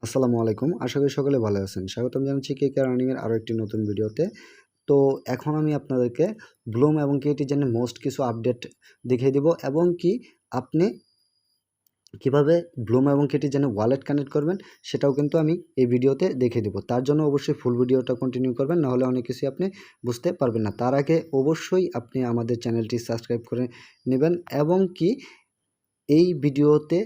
আসসালামু আলাইকুম। আশা করি সকলে ভালো আছেন। স্বাগতম জানাচ্ছি কেকে আর্নিং এর আরো একটি নতুন ভিডিওতে। তো এখন আমি আপনাদেরকে ব্লুম এবং কেটিজেনের মোস্ট কিছু আপডেট দেখিয়ে দিব এবং কি আপনি কিভাবে ব্লুম এবং কেটিজেনে ওয়ালেট কানেক্ট করবেন সেটাও কিন্তু আমি এই ভিডিওতে দেখিয়ে দিব। তার জন্য অবশ্যই ফুল ভিডিওটা কন্টিনিউ করবেন, না হলে অনেক কিছুই আপনি বুঝতে পারবেন না। তার আগে অবশ্যই আপনি আমাদের চ্যানেলটি সাবস্ক্রাইব করে নেবেন এবং কি এই ভিডিওতে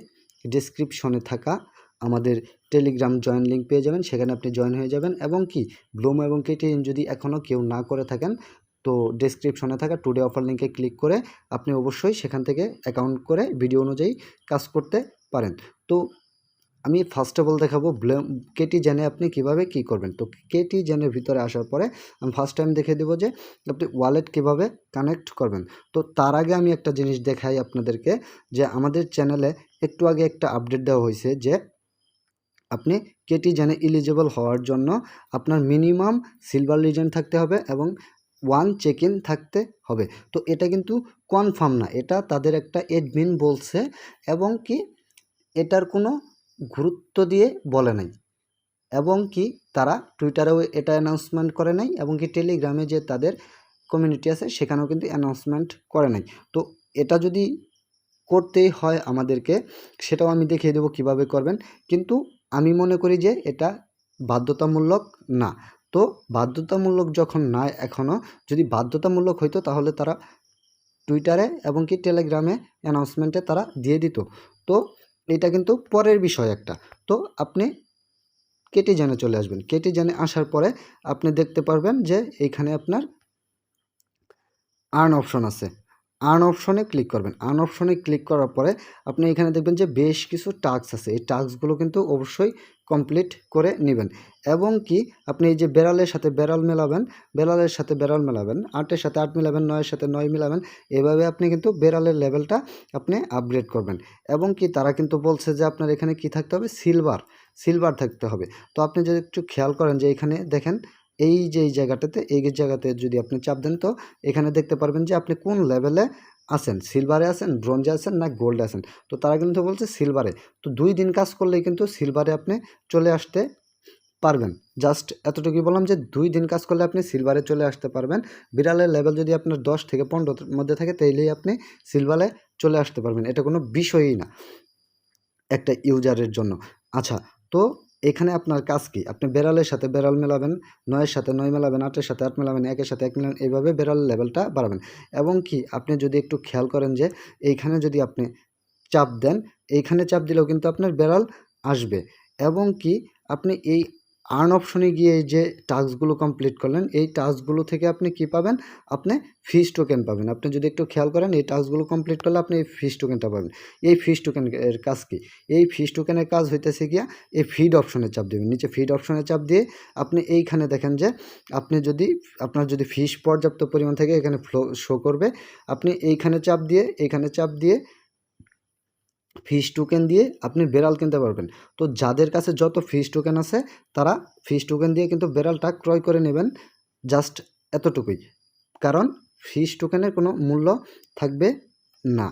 ডেসক্রিপশনে থাকা আমাদের টেলিগ্রাম জয়েন লিঙ্ক পেয়ে যাবেন, সেখানে আপনি জয়েন হয়ে যাবেন এবং কি ব্লুম এবং কেটিএন যদি এখনও কেউ না করে থাকেন তো ডেসক্রিপশনে থাকা টুডে অফার লিঙ্কে ক্লিক করে আপনি অবশ্যই সেখান থেকে অ্যাকাউন্ট করে ভিডিও অনুযায়ী কাজ করতে পারেন। তো আমি ফার্স্ট অফ অল দেখাবো কেটিজেনে আপনি কিভাবে কি করবেন। তো কেটিজেনের ভিতরে আসার পরে আমি ফার্স্ট টাইম দেখিয়ে দেবো যে আপনি ওয়ালেট কিভাবে কানেক্ট করবেন। তো তার আগে আমি একটা জিনিস দেখাই আপনাদেরকে, যে আমাদের চ্যানেলে একটু আগে একটা আপডেট দেওয়া হয়েছে যে আপনি কেটিজেনে এলিজিবল হওয়ার জন্য আপনার মিনিমাম সিলভার লিজেন্ড থাকতে হবে এবং 1 চেক ইন থাকতে হবে। তো এটা কিন্তু কনফার্ম না, এটা তাদের একটা এডমিন বলছে এবং কি এটার কোনো গুরুত্ব দিয়ে বলে নাই এবং কি তারা টুইটারেও এটা অ্যানাউন্সমেন্ট করে নাই এবং কি টেলিগ্রামে যে তাদের কমিউনিটি আছে সেখানেও কিন্তু অ্যানাউন্সমেন্ট করে নাই। তো এটা যদি করতেই হয় আমাদেরকে, সেটাও আমি দেখিয়ে দেবো কিভাবে করবেন, কিন্তু আমি মনে করি যে এটা বাধ্যতামূলক না। তো বাধ্যতামূলক যখন না এখনও, যদি বাধ্যতামূলক হইতো তাহলে তারা টুইটারে এবং কি টেলিগ্রামে অ্যানাউন্সমেন্টে তারা দিয়ে দিত। তো এটা কিন্তু পরের বিষয় একটা। তো আপনি কেটিজেনে চলে আসবেন। কেটিজেনে আসার পরে আপনি দেখতে পারবেন যে এইখানে আপনার আর্ন অপশন আছে। আর্ন অপশনে ক্লিক করবেন। আর্ন অপশনে ক্লিক করার পরে আপনি এখানে দেখবেন যে বেশ কিছু টাস্ক আছে। এই টাস্কগুলো কিন্তু অবশ্যই কমপ্লিট করে নেবেন এবং কি আপনি এই যে বেড়ালের সাথে বেড়াল মেলাবেন, বেড়ালের সাথে বেড়াল মেলাবেন, 8-এর সাথে 8 মিলাবেন, 9-এর সাথে 9 মিলাবেন। এভাবে আপনি কিন্তু বেড়ালের লেভেলটা আপনি আপগ্রেড করবেন এবং কি তারা কিন্তু বলছে যে আপনার এখানে কি থাকতে হবে, সিলভার থাকতে হবে। তো আপনি যদি একটু খেয়াল করেন যে এখানে দেখেন এই যে এই জায়গাতে যদি আপনি চাপ দেন তো এখানে দেখতে পারবেন যে আপনি কোন লেভেলে আছেন, সিলভারে আছেন, ব্রোঞ্জে আছেন না গোল্ডে আছেন। তো তারা কিন্তু বলছে সিলভারে। তো 2 দিন কাজ করলেই কিন্তু সিলভারে আপনি চলে আসতে পারবেন। জাস্ট এতটুকুই বললাম যে 2 দিন কাজ করলে আপনি সিলভারে চলে আসতে পারবেন। বিড়ালের লেভেল যদি আপনার 10 থেকে 15 এর মধ্যে থাকে তাইলেই আপনি সিলভারে চলে আসতে পারবেন। এটা কোনো বিষয়ই না একটা ইউজারের জন্য। আচ্ছা, তো এখানে আপনার কাজ কি? আপনি বেড়ালের সাথে বেড়াল মেলাবেন, 9-এর সাথে 9 মেলাবেন, 8-এর সাথে 8 মেলাবেন, 1-এর সাথে 1 মেলাবেন, এইভাবে বেড়ালের লেভেলটা বাড়াবেন এবং কি আপনি যদি একটু খেয়াল করেন যে এইখানে যদি আপনি চাপ দেন, এইখানে চাপ দিলেও কিন্তু আপনার বেড়াল আসবে এবং কি আপনি এই আর্ন অপশনে গিয়ে যে টাস্কগুলো কমপ্লিট করলেন, এই টাস্কগুলো থেকে আপনি কি পাবেন? আপনি ফিশ টোকেন পাবেন। আপনি যদি একটু খেয়াল করেন এই টাস্কগুলো কমপ্লিট করলে আপনি এই ফিশ টোকেনটা পাবেন। এই ফিশ টোকেন এর কাজ কি? এই ফিশ টোকেনের কাজ হইতেছে গিয়া এই ফিড অপশনে চাপ দিবেন। নিচে ফিড অপশনে চাপ দিয়ে আপনি এইখানে দেখেন যে আপনি যদি আপনার যদি ফিশ পর্যাপ্ত পরিমাণ থেকে এখানে ফ্লো শো করবে। আপনি এইখানে চাপ দিয়ে এইখানে চাপ দিয়ে ফিশ টোকেন দিয়ে আপনি বেড়াল কিনতে পারবেন। তো যাদের কাছে যত ফিশ টোকেন আছে তারা ফিশ টোকেন দিয়ে কিন্তু বেড়ালটা ক্রয় করে নেবেন। জাস্ট এতটুকুই। কারণ ফিশ টোকেনের কোনো মূল্য থাকবে না।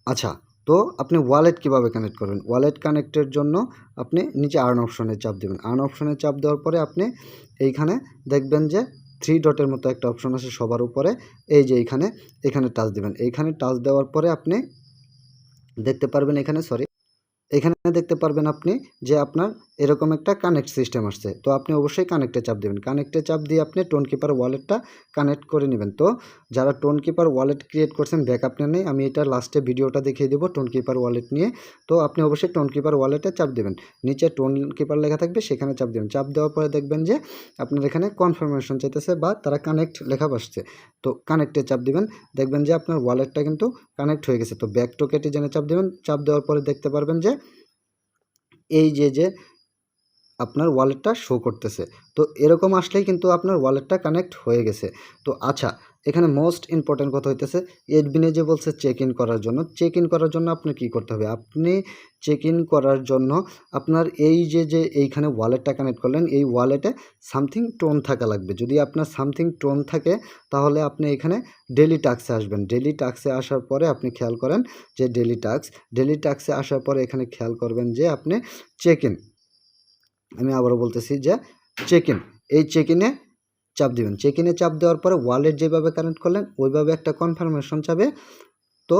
আচ্ছা, তো আপনি ওয়ালেট কিভাবে কানেক্ট করবেন? ওয়ালেট কানেক্টের জন্য আপনি নিচে আর্ন অপশনে চাপ দিবেন। আর্ন অপশনে চাপ দেওয়ার পরে আপনি এইখানে দেখবেন যে 3 ডটের মতো একটা অপশন আছে সবার উপরে। এই যে এখানে টাচ দিবেন। এইখানে টাচ দেওয়ার পরে আপনি দেখতে পারবেন এখানে দেখতে পারবেন আপনি যে আপনার এরকম একটা কানেক্ট সিস্টেম আসছে। তো আপনি অবশ্যই কানেক্টে চাপ দেবেন। কানেক্টে চাপ দিয়ে আপনি টোন কিপার ওয়ালেটটা কানেক্ট করে নেবেন। তো যারা টোন কিপার ওয়ালেট ক্রিয়েট করছেন ব্যাকআপ নেই, আমি এটা লাস্টে ভিডিওটা দেখিয়ে দেবো টোন কিপার ওয়ালেট নিয়ে। তো আপনি অবশ্যই টোন কিপার ওয়ালেটে চাপ দেবেন। নিচে টোন কিপার লেখা থাকবে সেখানে চাপ দেবেন। চাপ দেওয়ার পরে দেখবেন যে আপনার এখানে কনফার্মেশন চাইতেছে বা তারা কানেক্ট লেখা আসছে। তো কানেক্টে চাপ দিবেন। দেখবেন যে আপনার ওয়ালেটটা কিন্তু কানেক্ট হয়ে গেছে। তো ব্যাক টু কেটিজেনে চাপ দেবেন। চাপ দেওয়ার পরে দেখতে পারবেন যে এই যে আপনার ওয়ালেটটা শো করতেছে। তো এরকম আসলেই কিন্তু আপনার ওয়ালেটটা কানেক্ট হয়ে গেছে। তো আচ্ছা, এখানে মোস্ট ইম্পর্টেন্ট কথা হইতেছে এডমিনে যে বলছে চেক ইন করার জন্য, চেক ইন করার জন্য আপনি কি করতে হবে, আপনি চেক ইন করার জন্য আপনার এই যে এইখানে ওয়ালেটটা কানেক্ট করলেন, এই ওয়ালেটে সামথিং টোন থাকা লাগবে। যদি আপনার সামথিং টোন থাকে তাহলে আপনি এখানে ডেলি টাস্কে আসবেন। ডেলি টাস্কে আসার পরে আপনি খেয়াল করেন যে ডেলি টাস্কে আসার পরে এখানে খেয়াল করবেন যে আপনি চেক ইন, আমি আবারও বলতেছি যে চেক ইন, এই চেক ইনে চাপ দিবেন। চেক ইনে চাপ দেওয়ার পরে ওয়ালেট যেভাবে কানেক্ট করলেন ওইভাবে একটা কনফার্মেশন চাবে, তো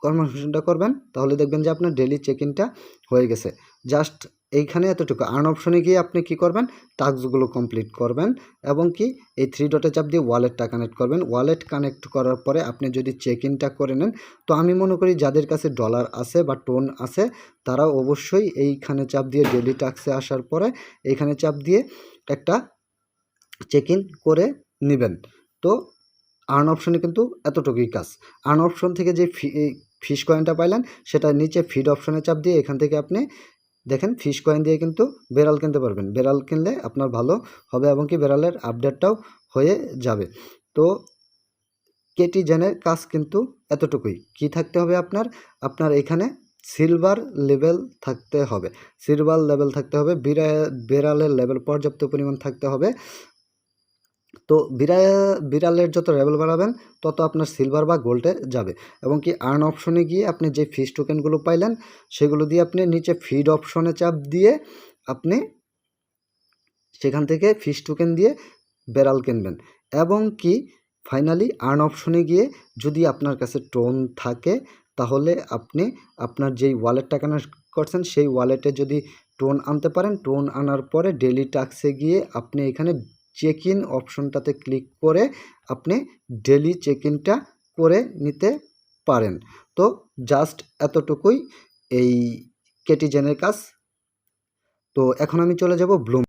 কনফার্মেশনটা করবেন, তাহলে দেখবেন যে আপনার ডেলি চেক ইনটা হয়ে গেছে। জাস্ট এইখানে এতটুকু আর্ন অপশনে গিয়ে আপনি কি করবেন, টাস্কগুলো কমপ্লিট করবেন এবং কি এই 3 ডটে চাপ দিয়ে ওয়ালেটটা কানেক্ট করবেন। ওয়ালেট কানেক্ট করার পরে আপনি যদি চেক ইনটা করে নেন, তো আমি মনে করি যাদের কাছে ডলার আছে বা টোন আছে তারা অবশ্যই এইখানে চাপ দিয়ে ডেলি টাস্কে আসার পরে এইখানে চাপ দিয়ে একটা চেক ইন করে নেবেন। তো আর্ন অপশনে কিন্তু এতটুকুই কাজ। আর্ন অপশন থেকে যে ফিশ কয়েনটা পাইলেন সেটা নিচে ফিড অপশনে চাপ দিয়ে এখান থেকে আপনি দেখেন ফিশ কয়েন দিয়ে কিন্তু বেড়াল কিনতে পারবেন। বেড়াল কিনলে আপনার ভালো হবে এবং কি বেড়ালের আপডেটটাও হয়ে যাবে। তো কেটি জেনের কাজ কিন্তু এতটুকুই। কি থাকতে হবে আপনার এখানে সিলভার লেভেল থাকতে হবে, সিলভার লেভেল থাকতে হবে, বেড়ালের লেভেল পর্যাপ্ত পরিমাণ থাকতে হবে। তো বিড়ালের যত লেভেল বাড়াবেন তত আপনার সিলভার বা গোল্ডে যাবে। এবং কি আর্ন অপশনে গিয়ে আপনি যে ফিশ টোকেনগুলো পাইলেন সেগুলো দিয়ে আপনি নিচে ফিড অপশনে চাপ দিয়ে আপনি সেখান থেকে ফিশ টোকেন দিয়ে বেড়াল কিনবেন। এবং কি ফাইনালি আর্ন অপশনে গিয়ে যদি আপনার কাছে টোন থাকে তাহলে আপনি আপনার যেই ওয়ালেটটা কানেক্ট করছেন সেই ওয়ালেটে যদি টোন আনতে পারেন, টোন আনার পরে ডেলি টাস্কে গিয়ে আপনি এখানে চেক ইন অপশনটাতে ক্লিক করে আপনি ডেলি চেক ইনটা করে নিতে পারেন। তো জাস্ট এতটুকুই এই কেটিজেনের কাজ। তো এখন আমি চলে যাব ব্লুম।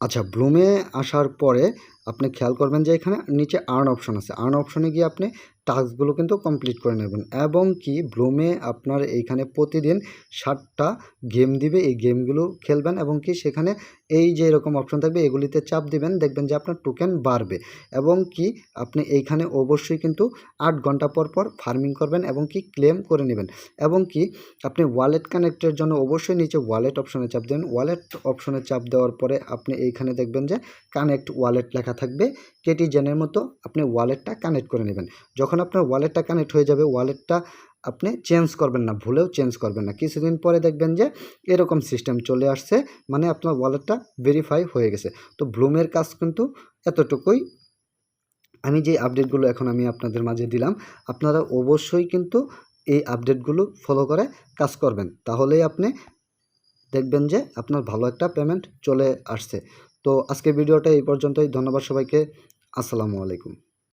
আচ্ছা, ব্লুমে আসার পরে আপনি খেয়াল করবেন যে এখানে নিচে আর্ন অপশন আছে। আর্ন অপশনে গিয়ে আপনি টাস্কগুলো কিন্তু কমপ্লিট করে নেবেন এবং কি ব্লুমে আপনার এইখানে প্রতিদিন 7টা গেম দিবে। এই গেমগুলো খেলবেন এবং কি সেখানে এই যে এরকম অপশন থাকবে এগুলিতে চাপ দিবেন, দেখবেন যে আপনার টোকেন বাড়বে। এবং কি আপনি এইখানে অবশ্যই কিন্তু 8 ঘন্টা পর পর ফার্মিং করবেন এবং কি ক্লেম করে নেবেন। এবং কি আপনি ওয়ালেট কানেক্টের জন্য অবশ্যই নিচে ওয়ালেট অপশনে চাপ দেবেন। ওয়ালেট অপশনে চাপ দেওয়ার পরে আপনি এইখানে দেখবেন যে কানেক্ট ওয়ালেট লেখা থাকবে। কেটিজেনের মতো আপনি ওয়ালেটটা কানেক্ট করে নেবেন। যখন আপনার ওয়ালেটটা কানেক্ট হয়ে যাবে, ওয়ালেটটা আপনি চেঞ্জ করবেন না, ভুলেও চেঞ্জ করবেন না। কিছুদিন পরে দেখবেন যে এরকম সিস্টেম চলে আসছে, মানে আপনার ওয়ালেটটা ভেরিফাই হয়ে গেছে। তো ব্লুমের কাজ কিন্তু এতটুকুই। আমি যে আপডেটগুলো এখন আমি আপনাদের মাঝে দিলাম, আপনারা অবশ্যই কিন্তু এই আপডেটগুলো ফলো করে কাজ করবেন, তাহলেই আপনি দেখবেন যে আপনার ভালো একটা পেমেন্ট চলে আসছে। তো আজকের ভিডিওটা এই পর্যন্তই। ধন্যবাদ সবাইকে। আসসালামু আলাইকুম।